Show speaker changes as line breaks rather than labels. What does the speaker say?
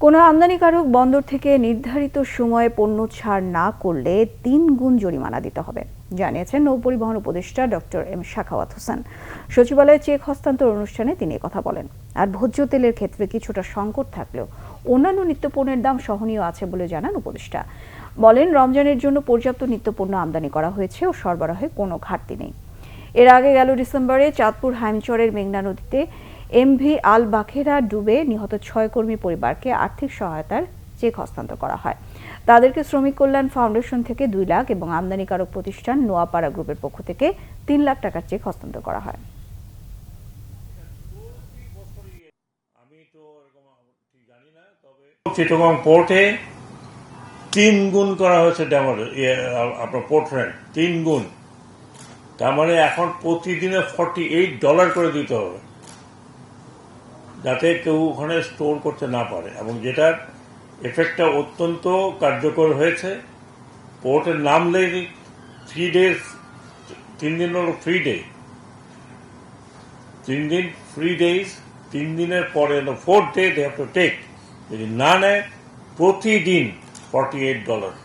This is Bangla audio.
কোনো আমদানিকারক বন্দর থেকে নির্ধারিত সময়ে পণ্য ছাড় না করলে ৩ গুণ জরিমানা দিতে হবে, জানিয়েছেন নৌপরিবহন উপদেষ্টা ডক্টর এম সাখাওয়াত হোসেন। সচিবালয়ে চেক হস্তান্তর অনুষ্ঠানে তিনি কথা বলেন। আর ভোজ্য তেলের ক্ষেত্রে কিছুটা সংকট থাকলেও অন্যান্য নিত্যপণ্যের দাম সহনীয় আছে বলে জানান উপদেষ্টা। বলেন, রমজানের জন্য পর্যাপ্ত নিত্যপণ্য আমদানি করা হয়েছে ও সরবরাহে কোনো ঘাটতি নেই। এর আগে গেল ডিসেম্বরে চাঁদপুর হাইমচরের মেঘনা নদীতে এমভি আল বাখেরা ডুবে নিহত ৬ কর্মী পরিবারকে আর্থিক সহায়তার চেক হস্তান্তর করা হয়। তাদেরকে শ্রমিক কল্যাণ ফাউন্ডেশন থেকে ২ লাখ এবং আমদানিকারক প্রতিষ্ঠান নোয়াপাড়া গ্রুপের পক্ষ থেকে ৩ লাখ টাকার চেক হস্তান্তর করা হয়।
চিটাগং পোর্টে ৩ গুণ করা হয়েছে আপনার পোর্ট রেন্ট ৩ গুণ। তার মানে এখন প্রতিদিনে $48 করে দিতে হবে, যাতে কেউ ওখানে স্টোর করতে না পারে, এবং যেটার এফেক্টটা অত্যন্ত কার্যকর হয়েছে। পোর্টের নামলেই 3 days 3 দিন হলো ফ্রি ডে, 3 দিন ফ্রি ডেজ, 3 দিনের পরে 4th day they have to take। যদি না নেয় প্রতিদিন $48।